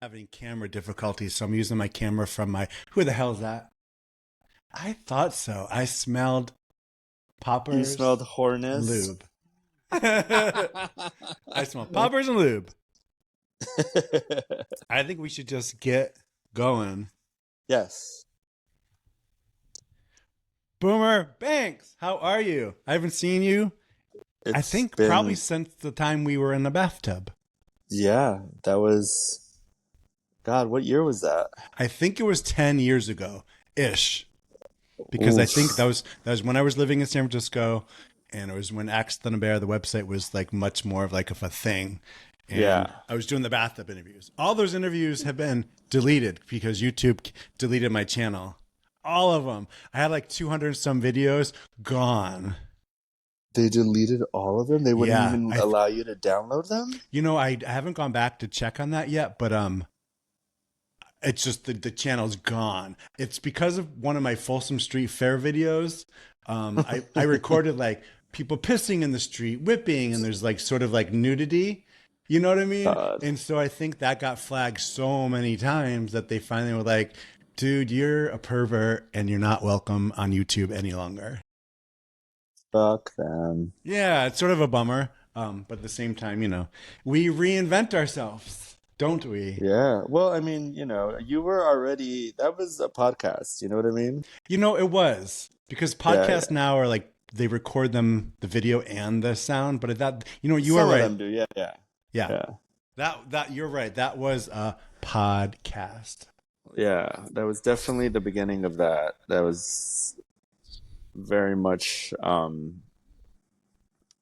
Having camera difficulties, so I'm using my camera from my. Who the hell is that? I thought so. I smelled You smelled poppers and hornus. lube. I smell poppers and lube. I think we should just get going. Yes. Boomer Banks, how are you? I haven't seen you. I It's think probably been, since the time we were in the bathtub. yeah, that was, God, what year was that? I think it was 10 years ago ish. Because I think Oof. that was when I was living in San Francisco, and it was when Axe the Bear, the website, was like much more of like of a thing, and Yeah. I was doing the bathtub interviews. All those interviews have been deleted because YouTube deleted my channel. All of them. I had like 200 some videos gone. They deleted all of them? They wouldn't Yeah, even allow you to download them? I haven't gone back to check on that yet, but it's just the channel's gone. It's because of one of my Folsom Street Fair videos. I recorded like people pissing in the street, whipping, and there's like sort of like nudity. You know what I mean? God. And so I think that got flagged so many times that they finally were like, dude, you're a pervert and you're not welcome on YouTube any longer. Fuck them. Yeah, it's sort of a bummer. But at the same time, we reinvent ourselves, don't we? Yeah. Well, I mean, you were already, that was a podcast. You know what I mean? It was because Yeah. podcasts now are like they record them the video and the sound, but that you are Some of right. them do. Yeah. Yeah. Yeah. Yeah. That you're right. That was a podcast. Yeah. That was definitely the beginning of that. That was very much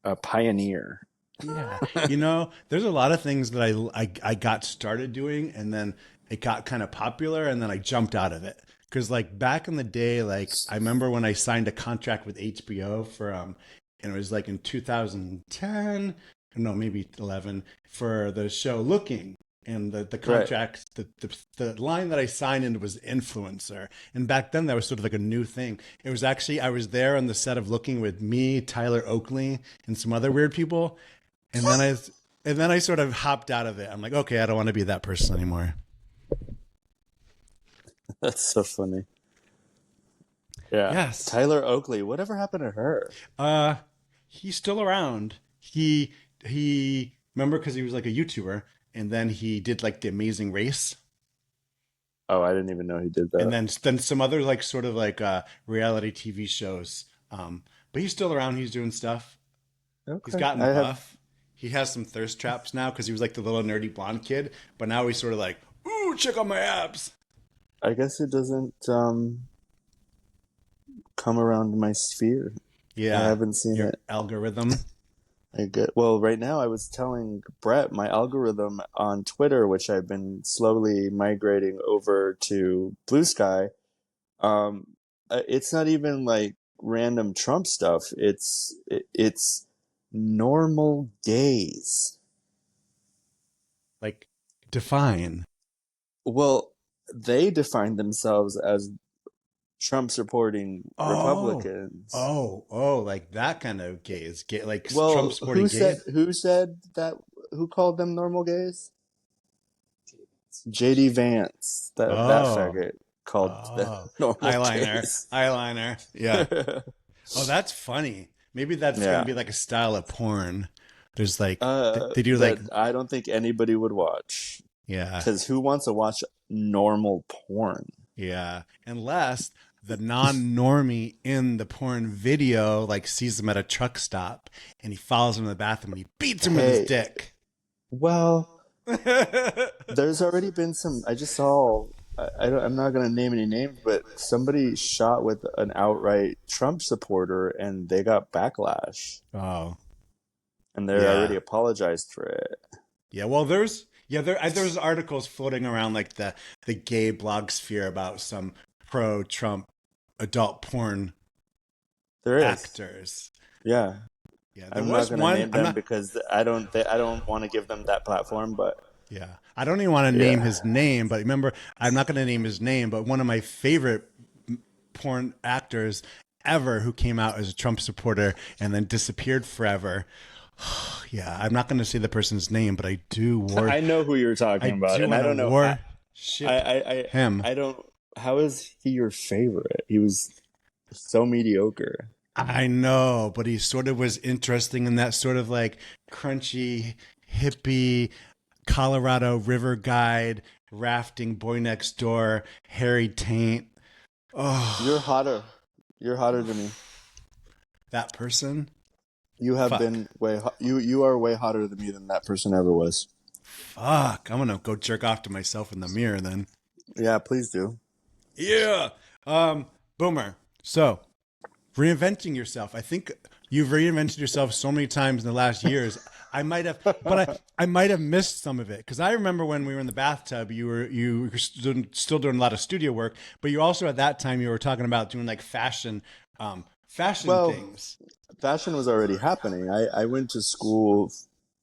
a pioneer. Yeah. There's a lot of things that I got started doing and then it got kind of popular and then I jumped out of it. Cause like back in the day, like I remember when I signed a contract with HBO for and it was like in 2010, no, maybe 11 for the show Looking. And the Right. contract, the line that I signed into was influencer. And back then that was sort of like a new thing. It was actually, I was there on the set of Looking with me, Tyler Oakley, and some other weird people. And then I sort of hopped out of it. I'm like, okay, I don't want to be that person anymore. That's so funny. Yeah. Yes. Tyler Oakley, whatever happened to her? Uh he's still around. He remember because he was like a YouTuber and then he did like the Amazing Race. Oh, I didn't even know he did And that. then some other like sort of like reality TV shows. But he's still around, he's doing stuff. He's Okay. gotten I have, buff. He has some thirst traps now because he was like the little nerdy blonde kid, but now he's sort of like, ooh, check out my abs. I guess it doesn't come around my sphere. I Yeah, haven't seen your it. algorithm. I get, well, right now I was telling Brett my algorithm on Twitter, which I've been slowly migrating over to Blue Sky. It's not even like random Trump stuff. It's normal gays. Like define. Well, they define themselves as Trump supporting Oh, Republicans. oh, like that kind of gays, gay, like Trump Well, supporting gays. who said that, who called them normal gays? JD Vance, that Oh, faggot called them oh, normal eyeliner, gays. eyeliner. Yeah. Oh, that's funny. Maybe that's gonna Yeah. be like a style of porn. There's like they do like That I don't think anybody would watch. yeah, Because who wants to watch normal porn? yeah. Unless the non-normie in the porn video like sees him at a truck stop and he follows him in the bathroom and he beats him with his Hey, dick. well, there's already been some. I just saw. I'm not going to name any names, but somebody shot with an outright Trump supporter, and they got backlash, Oh, and they already yeah. apologized for it. Yeah, well, there's articles floating around like the gay blog sphere about some pro-Trump adult porn There is, actors. yeah. Yeah, there I'm not was going to one. name I'm them not. because I don't want to give them that platform, but Yeah, I don't even want to name yeah. his name, but remember, I'm not going to name his name. But one of my favorite porn actors ever, who came out as a Trump supporter and then disappeared forever, Yeah, I'm not going to say the person's name, but I do I know who you're talking about, and want I to don't know. worship him. I don't. How is he your favorite? He was so mediocre. I know, but he sort of was interesting in that sort of like crunchy, hippie Colorado River guide, rafting boy next door, hairy taint. You're Oh, hotter. You're hotter than me. that person? You have Fuck. been you are way hotter than me than that person ever was. Fuck. I'm gonna go jerk off to myself in the mirror then. Yeah, please do. Yeah. Boomer. So, reinventing yourself. I think you've reinvented yourself so many times in the last years. I might have, but I might have missed some of it because I remember when we were in the bathtub, you were still doing a lot of studio work, but you also at that time you were talking about doing like fashion Well, things. fashion was already happening. I went to school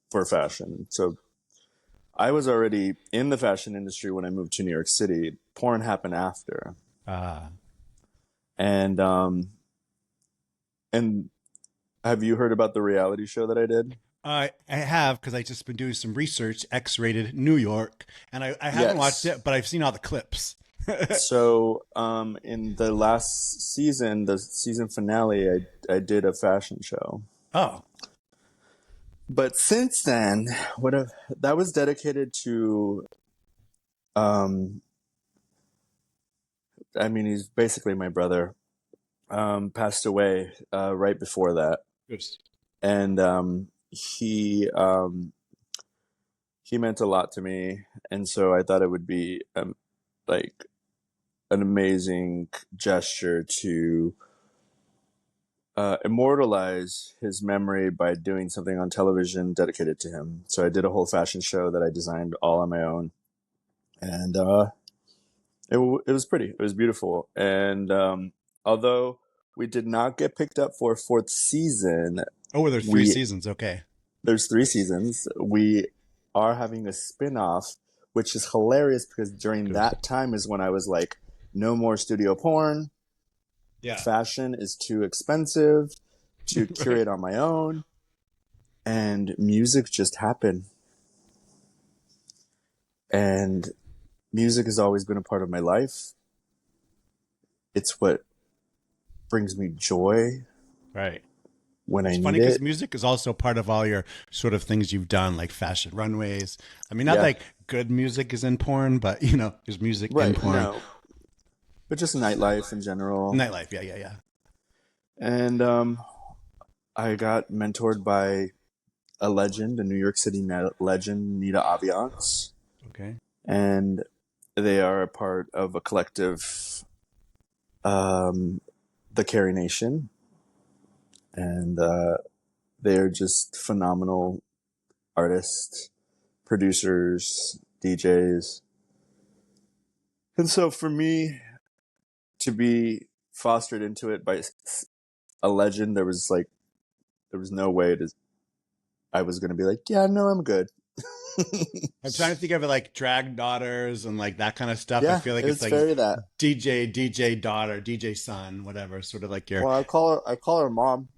for fashion, so I was already in the fashion industry when I moved to New York City. Porn happened after, Ah, and and have you heard about the reality show that I did? I have because I just been doing some research. X-rated New York, and I haven't watched Yes. it, but I've seen all the clips. So, in the last season, the season finale, I did a fashion show. Oh, But since then, that was dedicated to, um, I mean, he's basically my brother. Passed away right before that, good. and he meant a lot to me, and so I thought it would be like an amazing gesture to immortalize his memory by doing something on television dedicated to him. So I did a whole fashion show that I designed all on my own, and it was pretty. It was beautiful, and although we did not get picked up for a fourth season, Oh, were there three we seasons? Okay, there's three seasons. We are having a spin-off, which is hilarious because during good. that time is when I was like, no more studio porn. Yeah, Fashion is too expensive to right. curate on my own, and music just happened. And music has always been a part of my life. It's what brings me joy Right. when I It's funny need because it. music is also part of all your sort of things you've done, like fashion runways. I mean, not Yeah, like good music is in porn, but there's music in right. porn. No, but just nightlife in general. Nightlife, yeah, yeah, yeah. And I got mentored by a legend, a New York City legend, Nita Aviance, Okay. and they are a part of a collective, um, the Carrie Nation, and they're just phenomenal artists, producers, DJs. And so for me to be fostered into it by a legend, there was no way to I was going to be like, yeah, no, I'm good. I'm trying to think of it like drag daughters and like that kind of stuff. I Yeah, feel like it's it's like very that. DJ daughter, DJ son, whatever. Sort of like your, Well, I call her mom.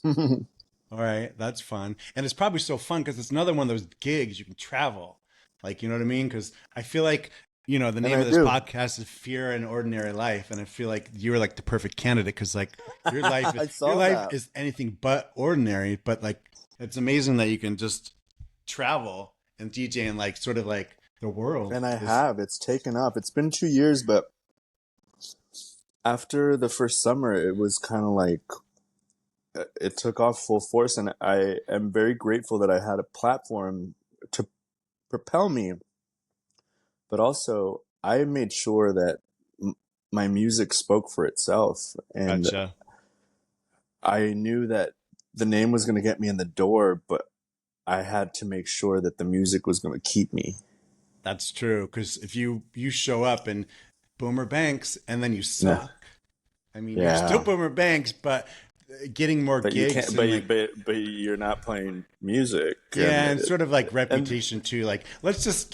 And all right, that's fun. And it's probably so fun because it's another one of those gigs you can travel. Like, you know what I mean? Because I feel like, the name I of this do. podcast is Fear and Ordinary Life. And I feel like you're like the perfect candidate because like I your saw life that. is anything but ordinary. But like, it's amazing that you can just travel and DJ and like sort of like the world And I is have. It's taken up. It's been 2 years, but after the first summer, it was kind of like it took off full force. And I am very grateful that I had a platform to propel me, but also I made sure that my music spoke for itself. And gotcha. I knew that the name was going to get me in the door, but I had to make sure that the music was going to keep me. That's true. Because if you show up and Boomer Banks and then you Yeah. suck, I mean, you're still Yeah. Boomer Banks, but getting more But you gigs can't, and like but you're not playing music. yeah, and sort of like And reputation too. Like let's just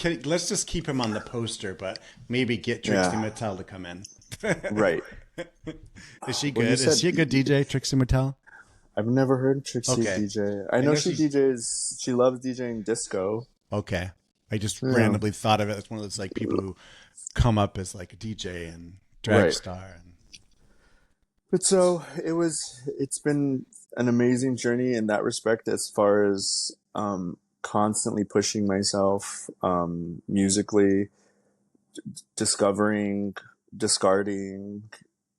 keep him on the poster, but maybe get Trixie yeah, Mattel to come in. right. Is she Well, you good? Is said she a good DJ, Trixie Mattel? I've never heard Trixie Okay. DJ. I I know know she she's DJs. She loves DJing disco. okay. I just Yeah. randomly thought of it as one of those like people who come up as like a DJ and drag Right. star and But so it's been an amazing journey in that respect as far as constantly pushing myself musically, discovering, discarding.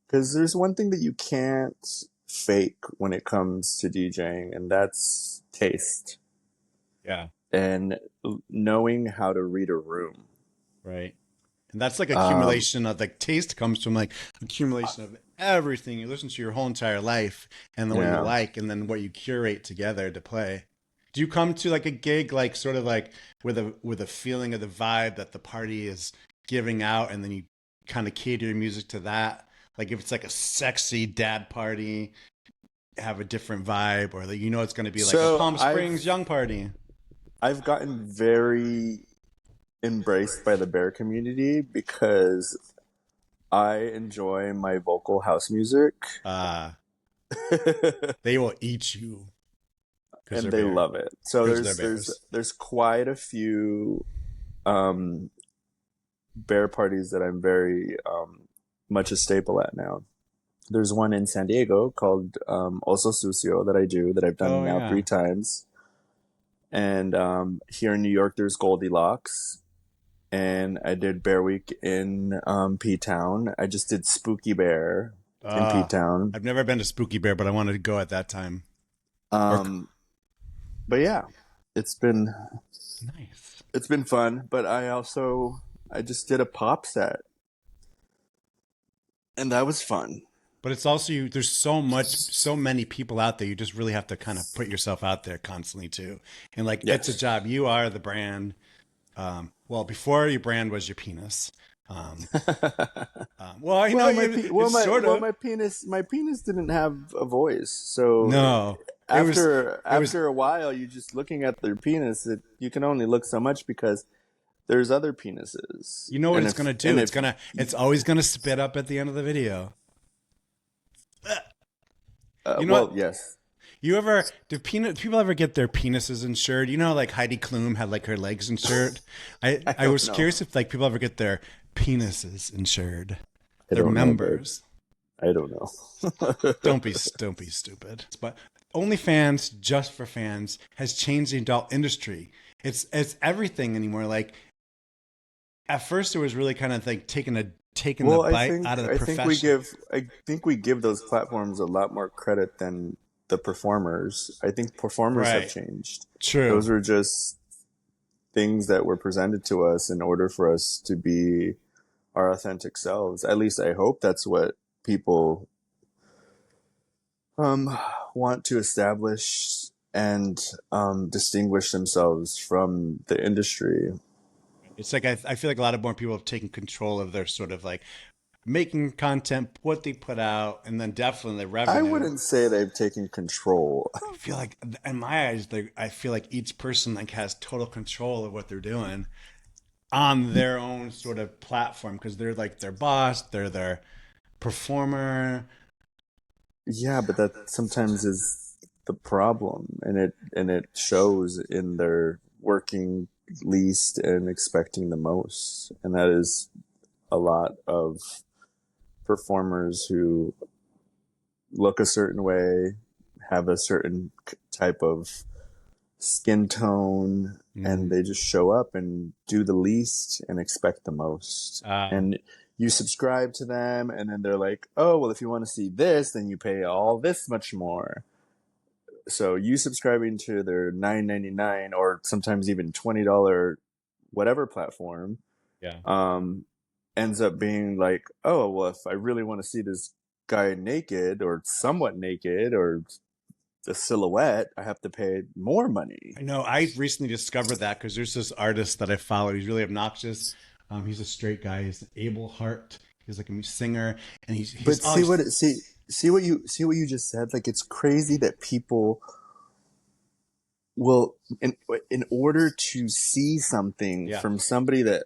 Because there's one thing that you can't fake when it comes to DJing, and that's taste yeah, and knowing how to read a room. right. And that's like Um, accumulation of like taste comes from like accumulation of everything you listen to your whole entire life and then what you yeah. like and then what you curate together to play. Do you come to like a gig like sort of like with a feeling of the vibe that the party is giving out and then you kind of cater your music to that? Like if it's like a sexy dad party, have a different vibe or like you know it's going to be like a So Palm Springs young party. I've gotten very embraced by the bear community because I enjoy my vocal house music. Uh they will eat you because And they're they bears. love it. So Because they're bears. there's quite a few um, bear parties that I'm very much a staple at now. There's one in San Diego called Oso Sucio that I do that I've done Oh now yeah. 3 times. And here in New York, there's Goldilocks. And I did Bear Week in P Town. I just did Spooky Bear in P Uh Town. I've never been to Spooky Bear, but I wanted to go at that time. Or Um, but yeah, it's been nice. it's been fun. But I just did a pop set, and that was fun. But it's also you there's so many people out there. You just really have to kind of put yourself out there constantly too. And like it's a Yes. job. You are the brand. Well, before your brand was your penis. Um, well, I know Well, it's sort of my penis didn't have a voice. So no. It was after a while, you just looking at their penis. You can only look so much because there's other penises, you know what and it's if gonna do. if It's always gonna spit up at the end of the video. You know well, what? yes, You ever do people ever get their penises insured? You know, like Heidi Klum had like her legs insured. I I don't was know. curious if like people ever get their penises insured, I their don't know, babe. members. I don't know. Don't be stupid. But OnlyFans, just for fans, has changed the adult industry. It's everything anymore. Like at first, it was really kind of like taking the Well, bite out of the profession. I think we give those platforms a lot more credit than the performers. I think performers have Right. changed. True. Those were just things that were presented to us in order for us to be our authentic selves. At least I hope that's what people um, want to establish and distinguish themselves from the industry. It's like I feel like a lot of more people have taken control of their sort of like making content, what they put out, and then definitely the I revenue. wouldn't say they've taken control. I feel like in my eyes, I feel like each person like has total control of what they're doing on their own sort of platform because they're like their boss, they're their performer. Yeah, but that sometimes is the problem, and it shows in their working least and expecting the most, and that is a lot of performers who look a certain way, have a certain type of skin tone, and Mm. they just show up and do the least and expect the most. Uh, And you subscribe to them, and then they're like, oh, well, if you want to see this, then you pay all this much more. So you subscribing to their $9.99 or sometimes even $20 whatever platform yeah. um, ends up being like, oh, well, if I really want to see this guy naked or somewhat naked or the silhouette, I have to pay more money. I know. I recently discovered that because there's this artist that I follow. He's really obnoxious. He's a straight guy. He's Abel Hart. He's like a singer, and he's But always see what you just said. Like it's crazy that people will in order to see something yeah. from somebody that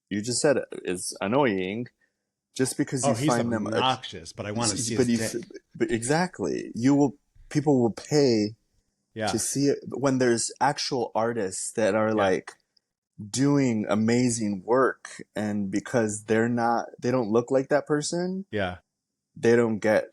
you just said is annoying, just because Oh, you he's find them obnoxious, but I want to see his but you dick. but exactly you will people will pay to Yeah. see it when there's actual artists that are Yeah. like doing amazing work, and because they don't look like that person, Yeah. they don't get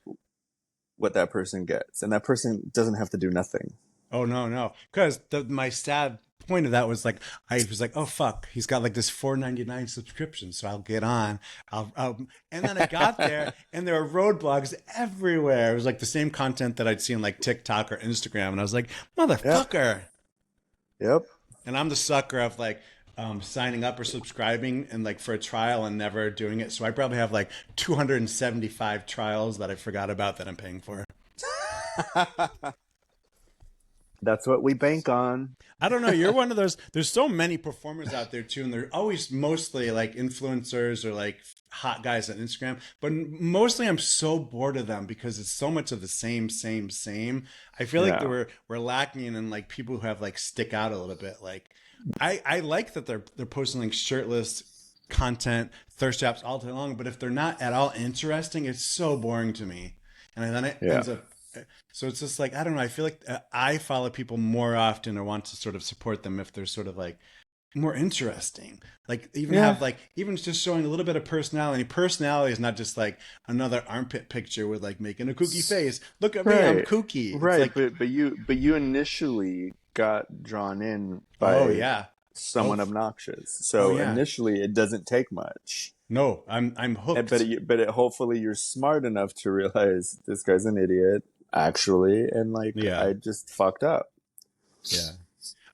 what that person gets, and that person doesn't have to do nothing. Oh no, no. Because my sad point of that was like I was like, oh fuck, he's got like this 4.99 subscription, so I'll get on. And then I got there, and there were roadblocks everywhere. It was like the same content that I'd seen like TikTok or Instagram, and I was like, Yep. motherfucker. Yep. And I'm the sucker of like signing up or subscribing and like for a trial and never doing it. So I probably have like 275 trials that I forgot about that I'm paying for. That's what we bank on. I don't know. You're one of those. There's so many performers out there too, and they're always mostly like influencers or like hot guys on Instagram. But mostly, I'm so bored of them because it's so much of the same, same, same. I feel like Yeah. we're lacking in like people who have like stick out a little bit. Like I like that they're posting like shirtless content, thirst traps all day long. But if they're not at all interesting, it's so boring to me. And then it Yeah. ends up so it's just like I don't know. I feel like I follow people more often or want to sort of support them if they're sort of like more interesting. Like even Yeah. have like even just showing a little bit of personality. Personality is not just like another armpit picture with like making a kooky face. Look at me, I'm Right. kooky. It's Right. like But you initially got drawn in oh by yeah, someone oh obnoxious. oh So yeah. initially it doesn't take much. No, I'm But hooked. hopefully you're smart enough to realize this guy's an idiot actually, and like Yeah, I just fucked up. yeah.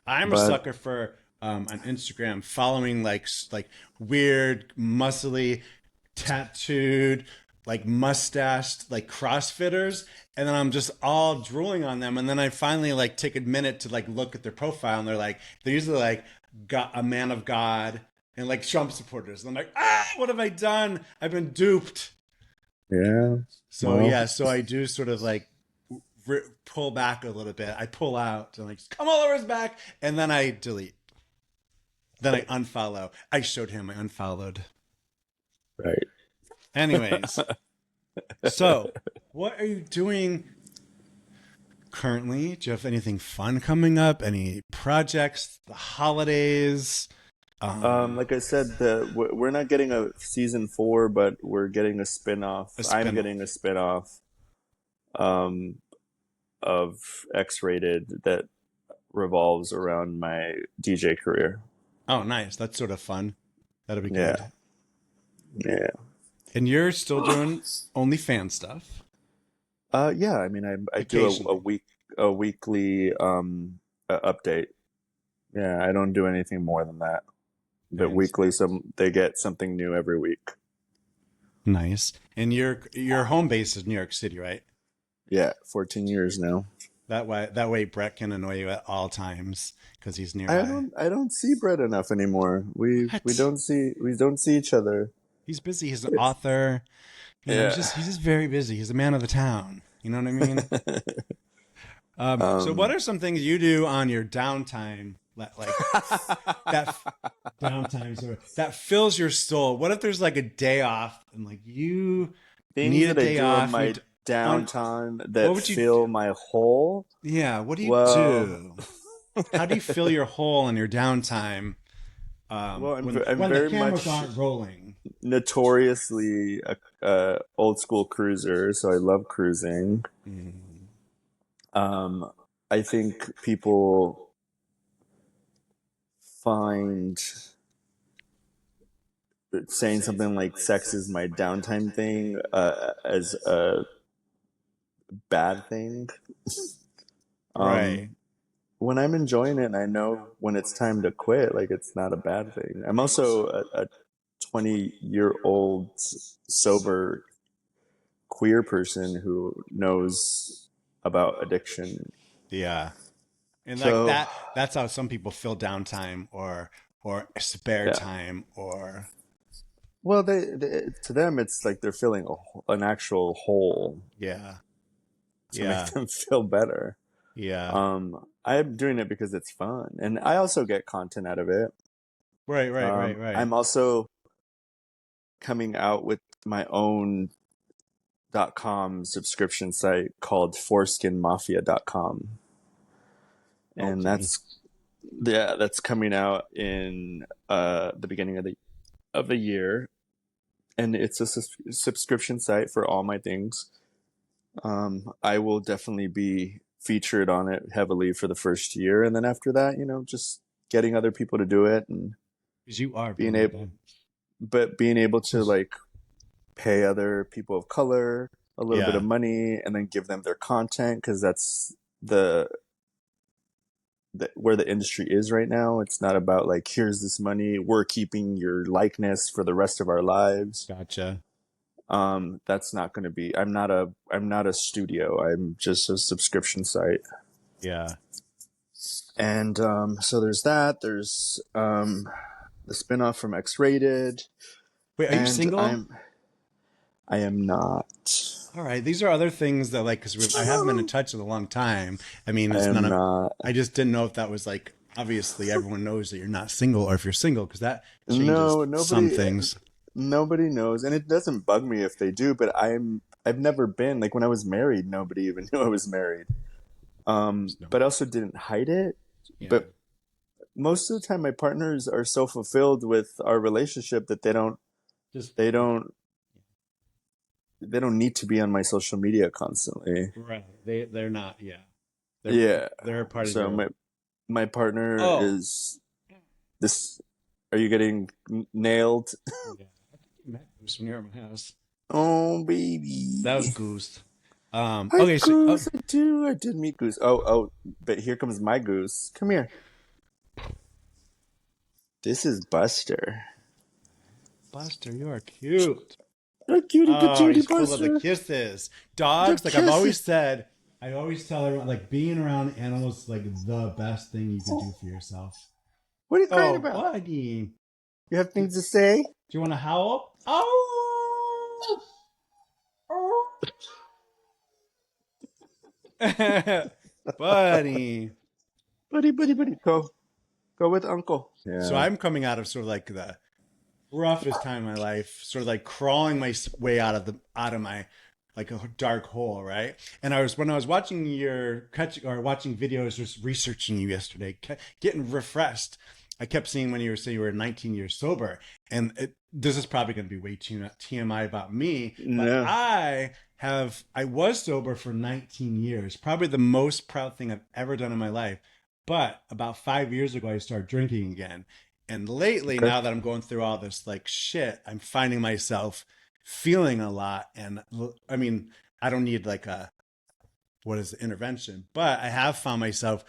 I'm a But sucker for on Instagram following like weird, muscly, tattooed, like mustached, like CrossFitters, and then I'm just all drooling on them. And then I finally like take a minute to like look at their profile, and they're usually like a man of God and like Trump supporters. And I'm like, ah, what have I done? I've been duped. yeah, So well, yeah, so I do sort of like pull back a little bit. I pull out and like come all over his back, and then I delete. Then I unfollow. I showed him I unfollowed. right. Anyways, so what are you doing currently? Do you have anything fun coming up? Any projects? The holidays? Like I said, we're not getting a season 4, but we're getting a spin-off. A I'm spinoff. getting a spin-off um, of X-Rated that revolves around my DJ career. Oh, nice. That's sort of fun. That'll be Yeah, good. yeah. And you're still doing OnlyFans stuff Yeah. I mean, I do occasionally. a weekly update. Yeah, I don't do anything more than that. But And weekly, they get something new every week. nice. And your home base is New York City, right? Yeah, 14 years now. That way Brett can annoy you at all times because he's nearby. I don't see Brett enough anymore. What? We don't see each other. He's busy. He's an author. You know, Yeah. he's just very busy. He's a man of the town. You know what I mean? So what um are some things you do on your downtime, like that downtime sort of, that fills your soul? What if there's like a day off and like you things need a that I day do on off? my On downtime what that would you? fill my hole. Yeah, what do you Well, do? How do you fill your hole in your downtime well, I'm when the very cameras much aren't rolling? notoriously a old school cruiser, so I love cruising. Mm, Um, I think people find saying something like "sex is my downtime thing" as a bad thing. right. Um, when I'm enjoying it and I know when it's time to quit, like it's not a bad thing. I'm also a 20-year-old sober queer person who knows about addiction. Yeah. And like So, that's how some people fill downtime or spare yeah. time or Well, to them, it's like they're filling an actual hole yeah. to make Yeah. them feel better. Yeah. I'm doing it because it's fun, and I also get content out of it. Right, right, right, right. I'm also coming out with my own .com subscription site called foreskinmafia.com, and Okay. that's coming out in the beginning of the year, and it's a subscription site for all my things. I will definitely be featured on it heavily for the first year, and then after that, just getting other people to do it, and Because you are being very able, good. but being able to like pay other people of color a little bit Yeah. of money and then give them their content, because that's the where the industry is right now. It's not about like, here's this money, we're keeping your likeness for the rest of our lives. Gotcha. That's not going to be. I'm not a studio. I'm just a subscription site. Yeah. And so there's that. There's the spinoff from X Rated, Wait, are you and single? I am not. All right. These are other things that like because I haven't been in touch in a long time. I mean, I it's none am of. not. I just didn't know if that was like obviously everyone knows that you're not single, or if you're single, because that changes No, some things. nobody knows, and it doesn't bug me if they do. But I've never been like, when I was married, nobody even knew I was married. So, But I also didn't hide it. yeah. But most of the time, my partners are so fulfilled with our relationship that Just they don't they don't need to be on my social media constantly. right. They're not. Yeah. They're Yeah. they're a part of So your. my partner Oh. is this. Are you getting nailed? Yeah. Met Goose when you were at my house. Oh, That was baby. Goose. Hi, Okay. So Goose. I did meet Goose. Oh, but here comes my Goose. Come here. This is Buster. Buster, you are cute. A cutie Oh, patootie he's full of the Buster. kisses. The Dogs, like I've always kisses. said, I always tell everyone, like being around animals is like the best thing you can do for yourself. What are you crying Oh, about? buddy. You have Do, things to say? do you want to howl? Oh! Buddy. Buddy. Go with Uncle. So Yeah. I'm coming out of sort of like the roughest time in my life, sort of like crawling my way out of my like a dark hole, right? And when I was watching watching videos, just researching you yesterday, getting refreshed. I kept seeing when you were saying you were 19 years sober, and this is probably going to be way too TMI about me, but No. I was sober for 19 years, probably the most proud thing I've ever done in my life. But about 5 years ago, I started drinking again. And lately, Okay. now that I'm going through all this like shit, I'm finding myself feeling a lot. And I mean, I don't need like a, what is the intervention, but I have found myself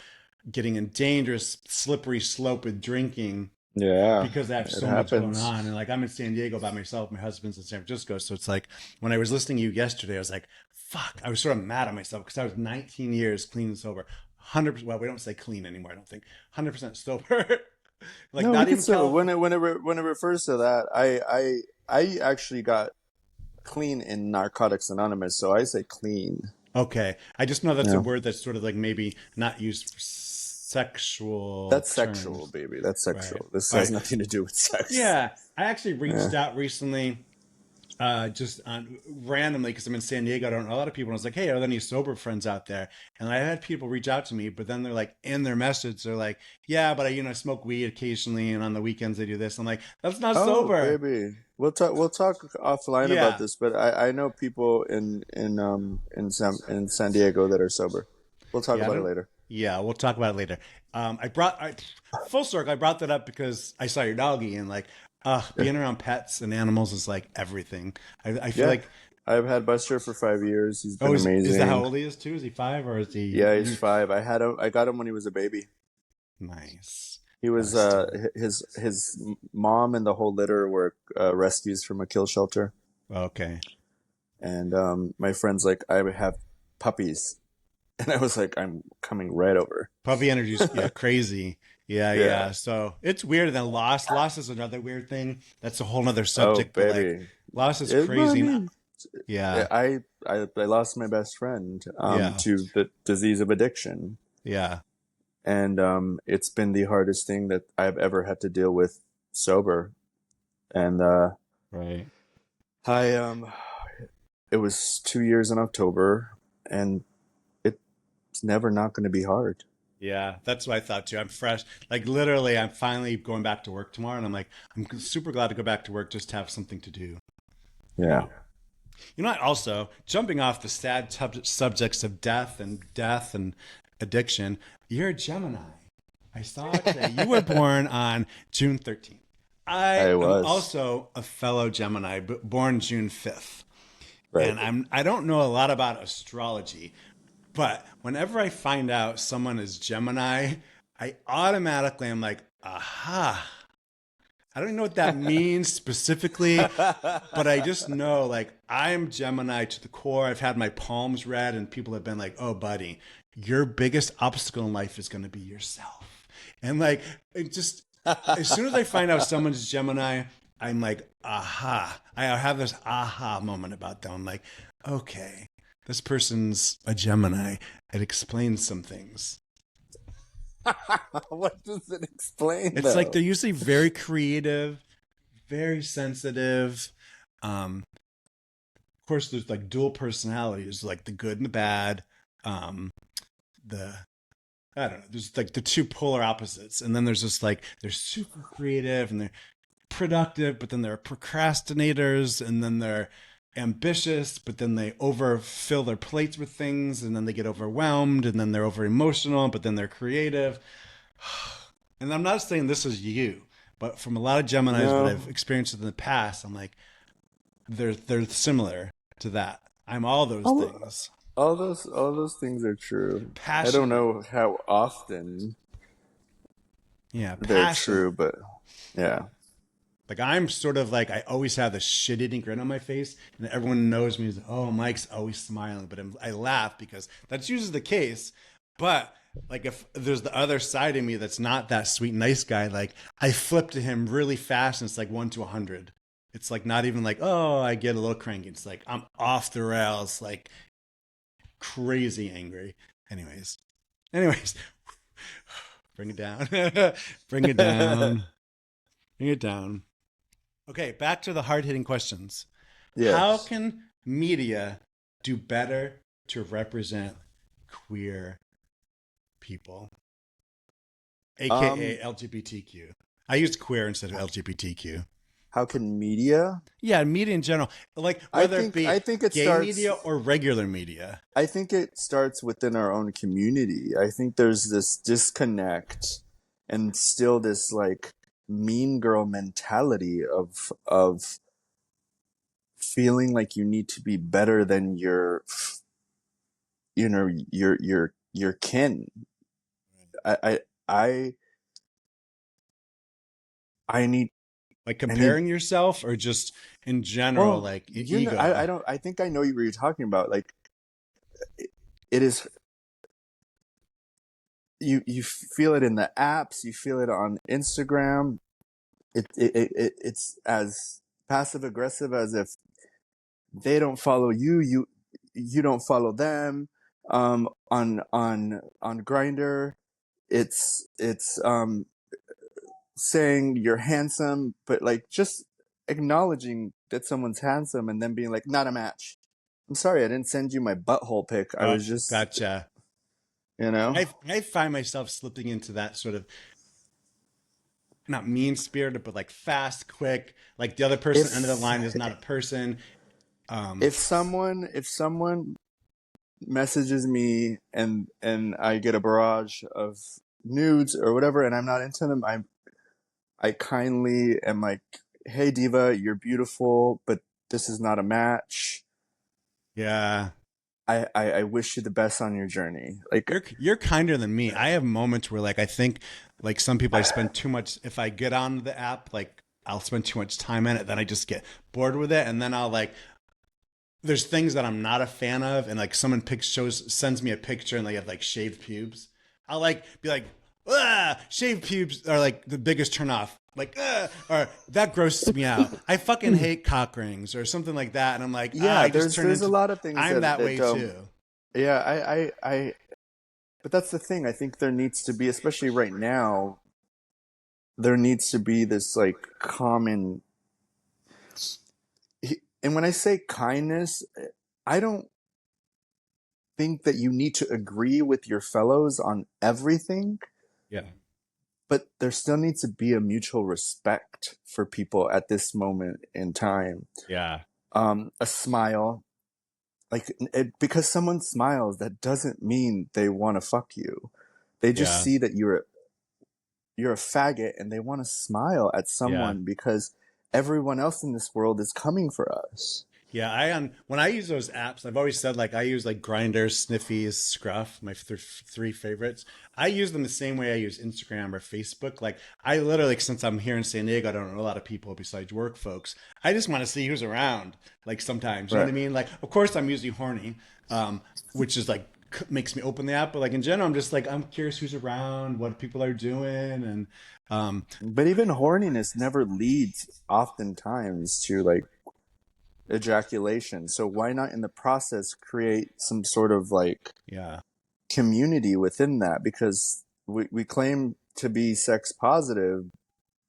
getting in dangerous, slippery slope with drinking Yeah. because I have It so much going happens. on. And like I'm in San Diego by myself, my husband's in San Francisco. So it's like when I was listening to you yesterday, I was like, fuck, I was sort of mad at myself because I was 19 years clean and sober. 100%, well, we don't say clean anymore, I don't think. 100% sober. Like No, we not could even still when California. when it refers to that, I actually got clean in Narcotics Anonymous, so I say clean. Okay. I just know that's a Yeah. word that's sort of like maybe not used for sexual That's sexual, terms. baby. That's Right. sexual. This All has right. nothing to do with sex. Yeah. I actually Yeah. reached out recently just randomly because I'm in San Diego. I don't know a lot of people. And I was like, hey, are there any sober friends out there? And I had people reach out to me, but then they're like, in their message, they're like, yeah, but I smoke weed occasionally, and on the weekends I do this. I'm like, that's not Oh, sober. baby. We'll talk offline about Yeah, this, but I know people in San Diego that are sober. We'll talk yeah, I about it don't. later. Yeah, we'll talk about it later. Full circle. I brought that up because I saw your doggy, and like, Yeah. being around pets and animals is like everything. I feel Yeah. like, I've had Buster for 5 years. He's oh, been is that how amazing. old he is too? Is he 5 or is he Yeah, he's you? 5. I got him when he was a baby. Nice, He was Buster. his mom and the whole litter were rescues from a kill shelter. Okay. And my friend's like, I have puppies. And I was like, I'm coming right over. Puppy energy's yeah crazy. Yeah, Yeah. yeah. So it's weird. And then loss. Loss is another weird thing. That's a whole nother Oh, subject. But like, baby. loss is Well, I crazy. mean, Yeah, I lost my best friend yeah, to the disease of addiction. yeah. And it's been the hardest thing that I've ever had to deal with sober. And Right. I it was 2 years in October, and it's never not going to be hard. Yeah, that's what I thought too. I'm fresh. Like literally, I'm finally going back to work tomorrow, and I'm like, I'm super glad to go back to work just to have something to do. Yeah. You know what? Also, jumping off the sad subjects of death and addiction, you're a Gemini. I saw today you were born on June 13th. I I am was. also a fellow Gemini, born June 5th. Right. And I don't know a lot about astrology, but whenever I find out someone is Gemini, I automatically am like, aha. I don't know what that means specifically, but I just know like I'm Gemini to the core. I've had my palms read, and people have been like, "Oh, buddy, your biggest obstacle in life is going to be yourself." And like, it just as soon as I find out someone's Gemini, I'm like, "Aha!" I have this aha moment about them. I'm like, "Okay, this person's a Gemini. It explains some things." What does it explain, It's like they're though? usually very creative, very sensitive. Of course, there's like dual personalities, like the good and the bad. Um, the I don't know. There's like the two polar opposites, and then there's just like they're super creative and they're productive, but then they're procrastinators, and then they're ambitious, but then they overfill their plates with things, and then they get overwhelmed, and then they're over emotional, but then they're creative. And I'm not saying this is you, but from a lot of Geminis that I've No, experienced in the past, I'm like, they're similar to that. I'm all those all things. all those things are true. I don't Passionate. know how often Yeah, they're passionate. true, but yeah. Like I'm sort of like I always have this shit-eating grin on my face, and everyone knows me as oh Mike's always smiling, but I laugh because that's usually the case. But like if there's the other side of me that's not that sweet nice guy, like I flip to him really fast, and it's like 1 to 100. It's like not even like oh I get a little cranky. It's like I'm off the rails, like crazy angry. Anyways, anyways, bring it down, bring it down, bring it down. Okay, back to the hard hitting questions. How Yes. can media do better to represent queer people, Um, aka LGBTQ? I used queer instead of LGBTQ. how can media? Yeah, media in general, like I whether it think be I think it gay starts media or regular media. I think it starts within our own community. I think there's this disconnect and still this like mean girl mentality of feeling like you need to be better than your kin. I I I I need Like I need comparing yourself or just in general, well, like I ego. don't I think I know what you're talking about. Like it, it is you feel it in the apps, you feel it on Instagram. It's as passive aggressive as if they don't follow you don't follow them. On Grinder, it's saying you're handsome, but like just acknowledging that someone's handsome and then being like, not a match. I'm sorry, I didn't send you my butthole pic. I Oh, was just, gotcha. you know, I find myself slipping into that sort of not mean spirited, but like fast, quick. Like the other person under the if line is not a person. Um, if someone messages me and I get a barrage of nudes or whatever, and I'm not into them, I kindly am like, hey diva, you're beautiful, but this is not a match. yeah, I wish you the best on your journey. Like, you're kinder than me. I have moments where like I think like some people I spend too much. If I get on the app, like I'll spend too much time in it, then I just get bored with it, and then I'll like there's things that I'm not a fan of, and like someone sends me a picture and they have like shaved pubes. I'll like be like, shaved pubes are like the biggest turn off. Like, or that grosses me out. I fucking hate cock rings or something like that, and I'm like, yeah, I just there's turn there's a into. lot of things I'm that that that way don't. too. Yeah, but that's the thing. I think there needs to be, especially right now, there needs to be this like common. And when I say kindness, I don't think that you need to agree with your fellows on everything, Yeah. but there still needs to be a mutual respect for people at this moment in time. Yeah. A smile, because someone smiles, that doesn't mean they want to fuck you. They just Yeah. see that you're a faggot, and they want to smile at Yeah. someone because everyone else in this world is coming for us. Yeah, when I use those apps, I've always said like I use like Grindr, Sniffies, Scruff, my three favorites. I use them the same way I use Instagram or Facebook. Like I literally, like, since I'm here in San Diego, I don't know a lot of people besides work folks. I just want to see who's around. Like sometimes, you know Right. what I mean? Like, of course, I'm usually horny, which is like makes me open the app. But like in general, I'm just like I'm curious who's around, what people are doing, and But even horniness never leads oftentimes to like ejaculation. So why not in the process create some sort of like yeah, community within that? Because we claim to be sex positive,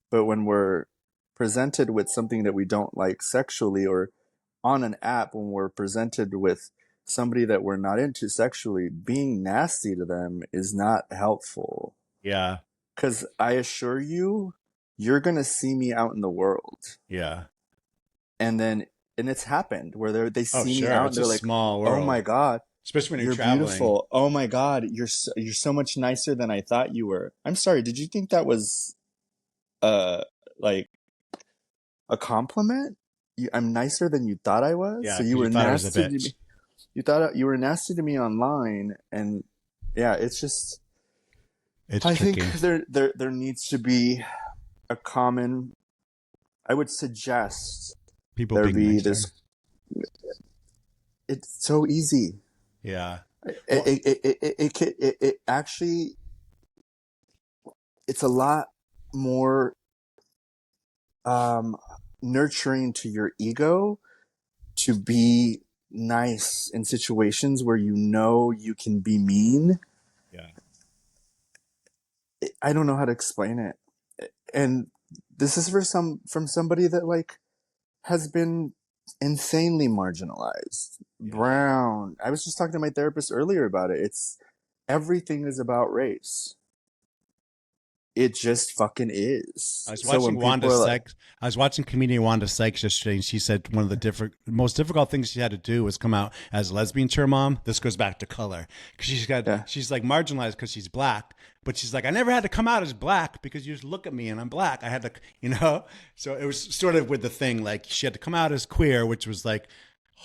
but when we're presented with something that we don't like sexually, or on an app, when we're presented with somebody that we're not into sexually, being nasty to them is not helpful. yeah, Because I assure you, you're going to see me out in the world. yeah. And then, and it's happened where they Oh, see me sure. out and It's a they're like, small oh my world, God, especially when you're you're traveling. beautiful. Oh my God, you're so much nicer than I thought you were. I'm sorry, did you think that was uh like a compliment? I'm nicer than you thought I was. Yeah, So you because you were thought I was a nasty to bitch. me. You thought you were nasty to me online, and yeah, it's just. It's I think tricky. there needs to be a common. I would suggest People there being be nicer. this. It's so easy. Yeah. Well, It actually, it's a lot more um, nurturing to your ego to be nice in situations where you know you can be mean. yeah. I don't know how to explain it, and this is from somebody that like has been insanely marginalized. Yeah. Brown. I was just talking to my therapist earlier about it. It's everything is about race. It just fucking I is. was So watching when people Wanda are like, Sykes. I was watching comedian Wanda Sykes yesterday, and she said one of the most difficult things she had to do was come out as a lesbian to her mom. This goes back to color because yeah, she's like marginalized because she's black, but she's like I never had to come out as black because you just look at me and I'm black. I had to, you know. So it was sort of with the thing like she had to come out as queer, which was like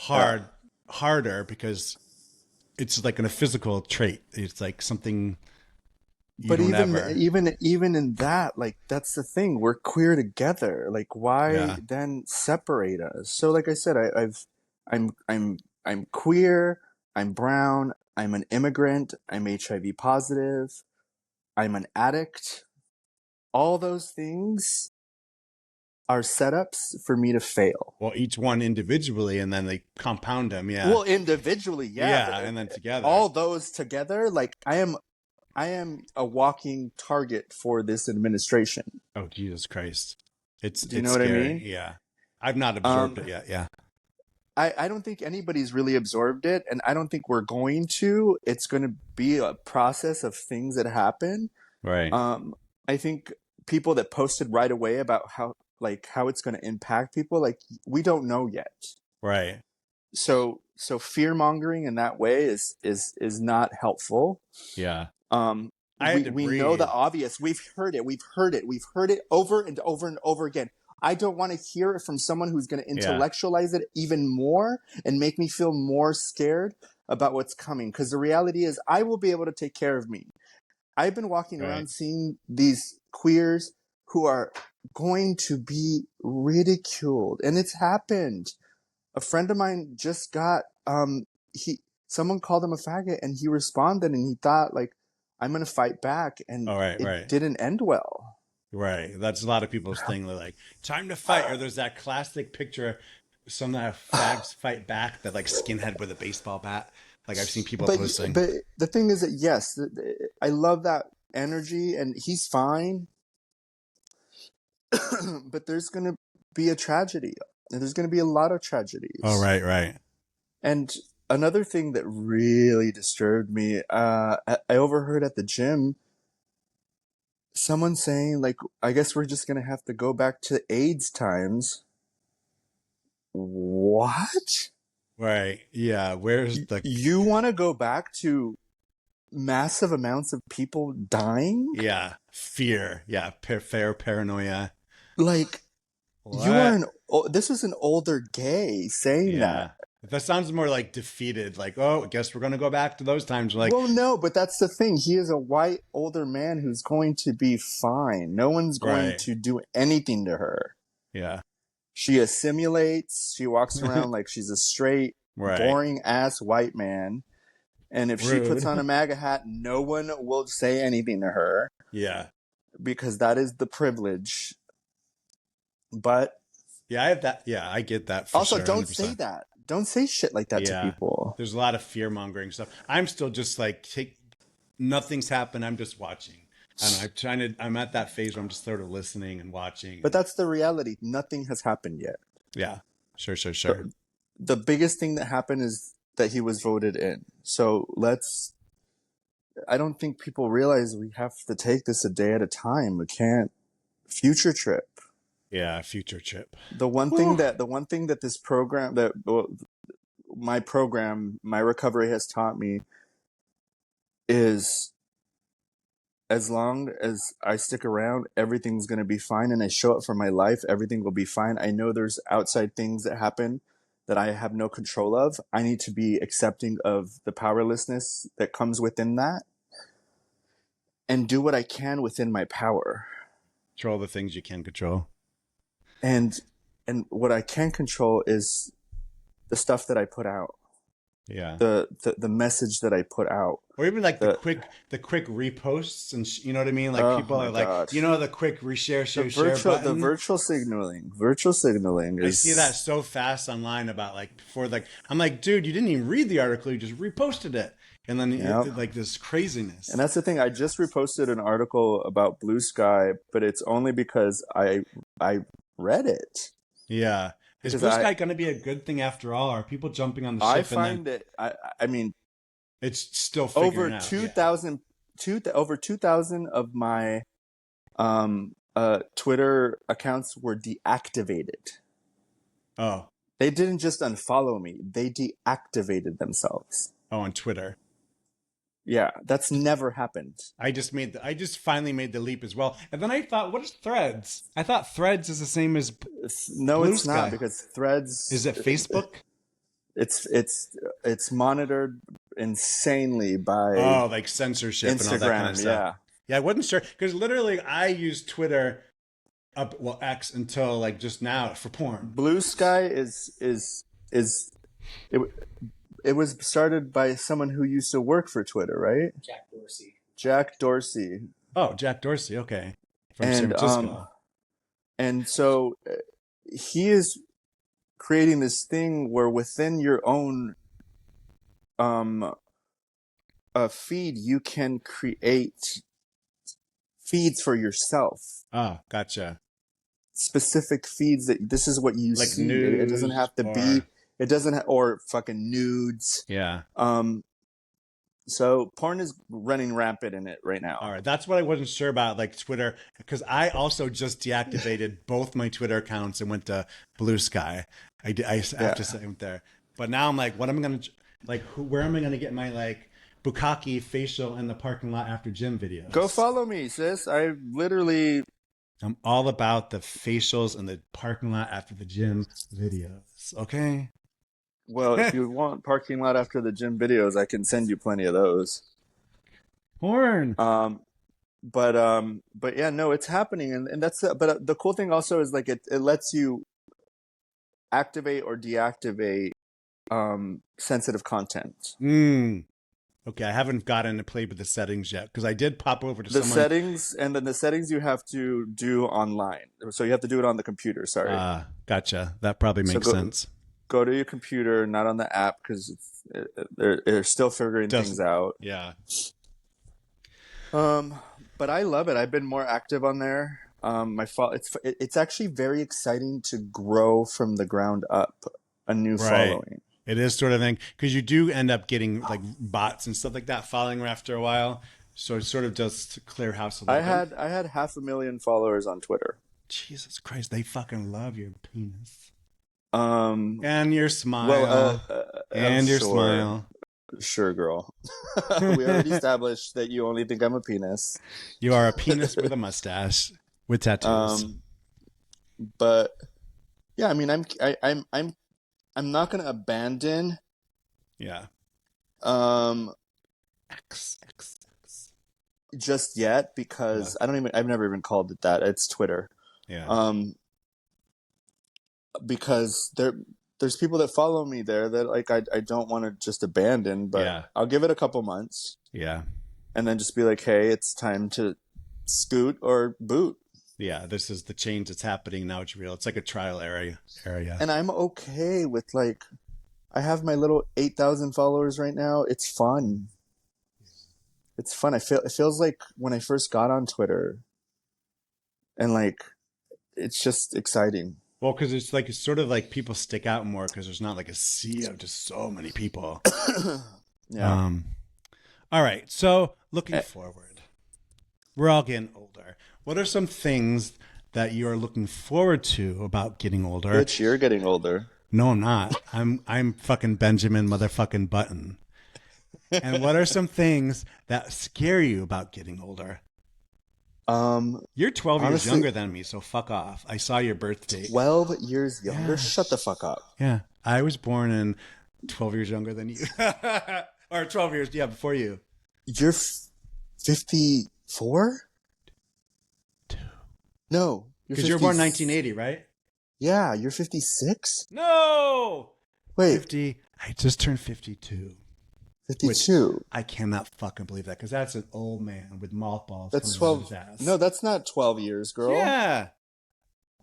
yeah. harder because it's like a physical trait. It's like something you But don't ever. even in that, like that's the thing. We're queer together. Like why Yeah. then separate us? So like I said, I'm queer. I'm brown. I'm an immigrant. I'm HIV positive. I'm an addict. All those things are setups for me to fail. Well, each one individually, and then they compound them. Yeah. Well, individually, yeah, but Yeah, and then together. all those together, like I am a walking target for this administration. Oh, Jesus Christ. Do you It's know what I scary. mean? Yeah. I've not absorbed Um, it yet. Yeah. I don't think anybody's really absorbed it, and I don't think we're going to. It's going to be a process of things that happen. Right. Um, I think people that posted right away about how it's going to impact people, like we don't know yet. Right. So fear mongering in that way is not helpful. Yeah. Um, I had to we know the breathe. obvious. We've heard it over and over and over again. I don't want to hear it from someone who's going to Yeah. intellectualize it even more and make me feel more scared about what's coming. Because the reality is, I will be able to take care of me. I've been walking Right. around seeing these queers who are going to be ridiculed, and it's happened. A friend of mine just got he someone called him a faggot, and he responded, and he thought like, I'm gonna fight back, and All right. it Right. didn't end well. Right. That's a lot of people's thing. They're like, time to fight. Or there's that classic picture, some that fags fight back, that like skinhead with a baseball bat. Like I've seen people but posting. but the thing is that yes, I love that energy, and he's fine. But there's gonna be a tragedy. And there's going to be a lot of tragedies. Oh, right. And another thing that really disturbed me, I overheard at the gym someone saying, like, I guess we're just going to have to go back to AIDS times. What? Right. Yeah. Where's the... You want to go back to massive amounts of people dying? Yeah. Fear. Yeah. Fair paranoia. Like, What? this is an older gay saying Yeah. that. That sounds more like defeated. Like, oh, I guess we're going to go back to those times. Like, Well, no, but that's the thing. He is a white older man who's going to be fine. No one's going right. to do anything to her. Yeah. She assimilates. She walks around like she's a straight, Right. boring ass white man. And if she puts on a MAGA hat, no one will say anything to her. Yeah. Because that is the privilege. But yeah, I have that. Yeah, I get that. For also, sure, don't 100%. say that. Don't say shit like that to people. There's a lot of fear mongering stuff. I'm still just like, nothing's happened. I'm just watching. I'm at that phase where I'm just sort of listening and watching. But that's the reality. Nothing has happened yet. Yeah, sure. The biggest thing that happened is that he was voted in. So I don't think people realize we have to take this a day at a time. We can't future trip. Yeah, future trip. The one thing that this program my recovery has taught me is, as long as I stick around, everything's going to be fine, and I show up for my life, everything will be fine. I know there's outside things that happen that I have no control of. I need to be accepting of the powerlessness that comes within that and do what I can within my power. Control the things you can control. And what I can control is the stuff that I put out. Yeah. The message that I put out. Or even like the quick reposts and you know what I mean? Like people are like, God. The quick reshare, share button. The virtual signaling. I see that so fast online about like before, like, I'm like, dude, you didn't even read the article. You just reposted it. And then like this craziness. And that's the thing. I just reposted an article about Blue Sky, but it's only because I read it. Yeah. Is Blue Sky going to be a good thing after all? Are people jumping on the ship? I find it. I mean, it's still figuring out. Over 2,000 of my Twitter accounts were deactivated. Oh. They didn't just unfollow me; they deactivated themselves. Oh, on Twitter. Yeah, that's never happened. I just finally made the leap as well. And then I thought, what is Threads? I thought Threads is the same as No, Blue it's Sky. not, because Threads is it Facebook? It's monitored insanely by like censorship Instagram, and all that kind of stuff. Yeah, I wasn't sure because literally I used Twitter X until like just now for porn. Blue Sky it was started by someone who used to work for Twitter, right? Jack Dorsey. Oh, Jack Dorsey. Okay. From San Francisco. And so he is creating this thing where within your own feed, you can create feeds for yourself. Oh, gotcha. Specific feeds that this is what you like see. News, it doesn't have to be. It doesn't or fucking nudes. Yeah. So porn is running rampant in it right now. All right. That's what I wasn't sure about, like Twitter, because I also just deactivated both my Twitter accounts and went to Blue Sky. I have to say I went there. But now I'm like, what am I going to, like, where am I going to get my, like, bukkake facial in the parking lot after gym videos? Go follow me, sis. I'm all about the facials in the parking lot after the gym videos. Okay. Well, if you want parking lot after the gym videos, I can send you plenty of those. Porn. But yeah, no, it's happening, and that's. But the cool thing also is like it lets you activate or deactivate sensitive content. Okay, I haven't gotten to play with the settings yet because I did pop over to the settings, and then the settings you have to do online. So you have to do it on the computer. Sorry. Gotcha. That probably makes sense. Go to your computer, not on the app, because they're still figuring things out. Yeah. But I love it. I've been more active on there. It's actually very exciting to grow from the ground up a new Right. following. It is sort of thing because you do end up getting like bots and stuff like that following after a while. So it sort of does to clear house a little bit. I had 500,000 followers on Twitter. Jesus Christ, they fucking love your penis Um, and your well, smile and your sure, smile. sure, girl. We already established that you only think I'm a penis. You are a penis with a mustache with tattoos. Um, but yeah, I mean, I'm not gonna abandon Yeah. um X, X, X. just yet Yeah. because I've never even called it that. It's Twitter. Yeah. Um, because there's people that follow me there that like I don't want to just abandon, but Yeah. I'll give it a couple months Yeah. and then just be like, hey, it's time to scoot or boot. Yeah. This is the change that's happening now. It's real. It's like a trial area. And I'm okay with like I have my little 8,000 followers right now. It's fun. It's fun. It feels like when I first got on Twitter and like it's just exciting. Well, because it's sort of like people stick out more because there's not like a sea of just so many people. Yeah. Um, all right. So looking Eh, forward, we're all getting older. What are some things that you are looking forward to about getting older? Bitch, you're getting older. No, I'm not. I'm fucking Benjamin motherfucking Button. And what are some things that scare you about getting older? Um, You're 12 years honestly, younger than me, so fuck off. I saw your birth date. 12 years younger. Yeah. Shut the fuck up. Yeah. I was born in 12 years younger than you. Or 12 years, yeah, before you. You're 54? No, you're Because you 50. were born 1980, right? Yeah, you're 56? No! Wait, 50. I just turned 52. Which 52. I cannot fucking believe that because that's an old man with mothballs That's coming out of 12. his ass. No, that's not 12 years, girl. Yeah.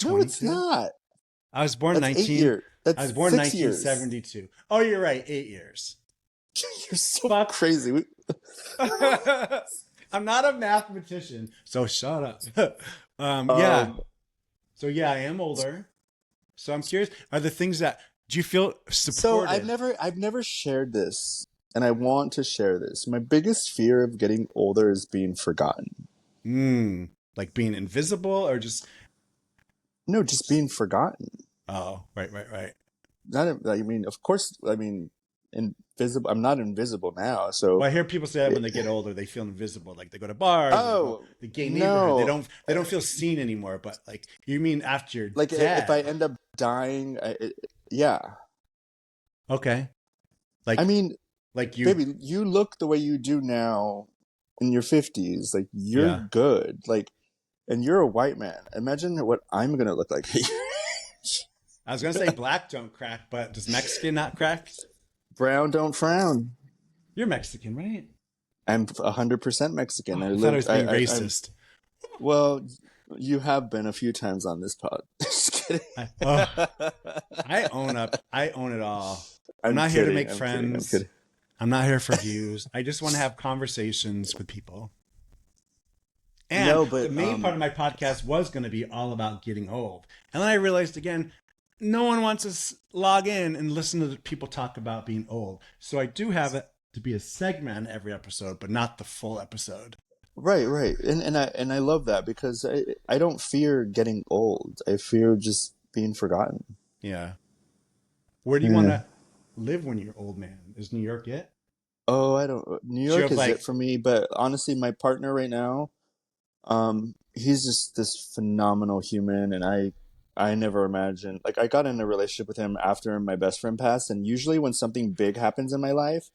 No, it's 22? not. I was born That's 8 years. I was That's born 6 years. 1972. Oh, you're right. 8 years. You're so Fuck. crazy. I'm not a mathematician, so shut up. Yeah. So yeah, I am older. So I'm curious. Are the things that do you feel So supported? I've never shared this, and I want to share this. My biggest fear of getting older is being forgotten. Like being invisible or just No, just being forgotten. oh, right. Not. I mean, of course. I mean, invisible. I'm not invisible now. So. Well, I hear people say that when they get older, they feel invisible. Like they go to bars, or they go Oh to the gay neighborhood. no! They don't feel seen anymore. But like you mean after you're Like if I dead? end up dying, yeah. Okay. Like I mean, like you baby, you look the way you do now in your 50s. Like you're yeah. good. Like, and you're a white man. Imagine what I'm gonna look like. I was gonna say black don't crack, but does Mexican not crack? Brown don't frown. You're Mexican, right? I'm 100% Mexican. Oh, I thought I was being I'm racist. well. You have been a few times on this pod. Just kidding. I own up. I own it all. I'm I'm not kidding, here to make I'm friends. kidding. I'm not here for views. I just want to have conversations with people. And No, but, the main part of my podcast was going to be all about getting old. And then I realized again, no one wants to log in and listen to people talk about being old. So I do have it to be a segment every episode, but not the full episode. Right, and I love that because I don't fear getting old. I fear just being forgotten. Yeah. Where do you want to live when you're old, man? Is New York it? Oh, I don't. New Do you York have is it for me, but honestly, my partner right now, he's just this phenomenal human, and I never imagined. Like, I got in a relationship with him after my best friend passed, and usually when something big happens in my life,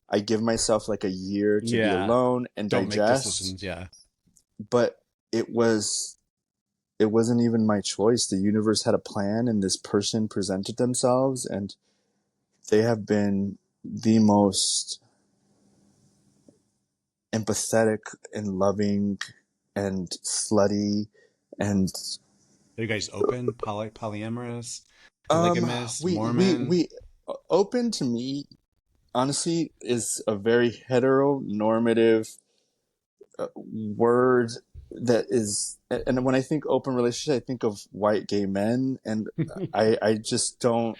I give myself like a year to be alone and don't digest. make decisions. Yeah. But it wasn't even my choice. The universe had a plan, and this person presented themselves, and they have been the most empathetic and loving and slutty and Are you guys open, polyamorous, polygamous, Mormon? we open to me honestly is a very heteronormative word that is, and when I think open relationship, I think of white gay men, and I just don't.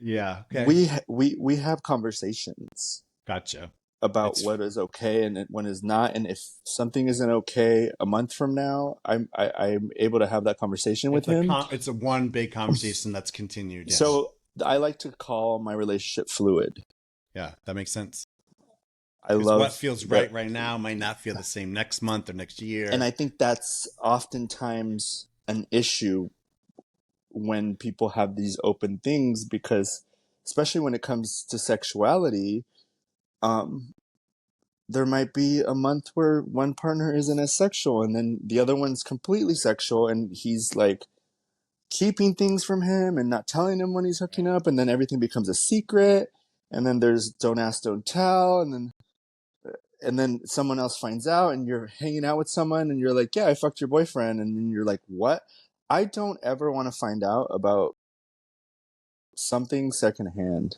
Yeah. Okay. We have conversations Gotcha. about It's what is okay and when is not, and if something isn't okay a month from now, I'm able to have that conversation with him. it's a one big conversation that's continued. Yeah. So I like to call my relationship fluid. Yeah. That makes sense. I Because what love feels that, right now might not feel the same next month or next and year. I think that's oftentimes an issue when people have these open things, because especially when it comes to sexuality, um, there might be a month where one partner isn't as sexual and then the other one's completely sexual, and he's like keeping things from him and not telling him when he's hooking up, and then everything becomes a secret, and then there's don't ask don't tell, and then someone else finds out and you're hanging out with someone and you're like, yeah, I fucked your boyfriend, and then you're like, what? I don't ever want to find out about something secondhand.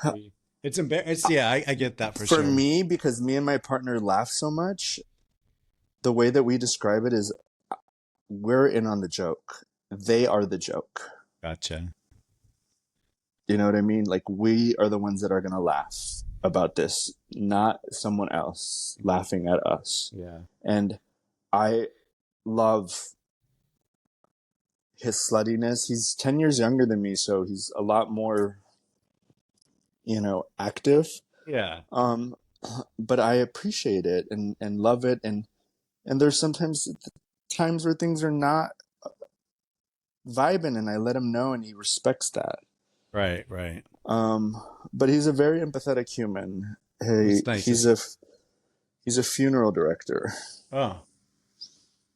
Like, it's embarrassing. Yeah, I get that for For sure. me, because me and my partner laugh so much, the way that we describe it is we're in on the joke. They are the joke. Gotcha. You know what I mean? Like, we are the ones that are going to laugh about this, not someone else laughing at us. Yeah. And I love his sluttiness. He's 10 years younger than me, so he's a lot more, active. Yeah. Um, but I appreciate it and love it. And there's sometimes times where things are not vibing, and I let him know, and he respects that. Right. Right. Um, but he's a very empathetic human. Hey, It's nice. he's a funeral director. Oh,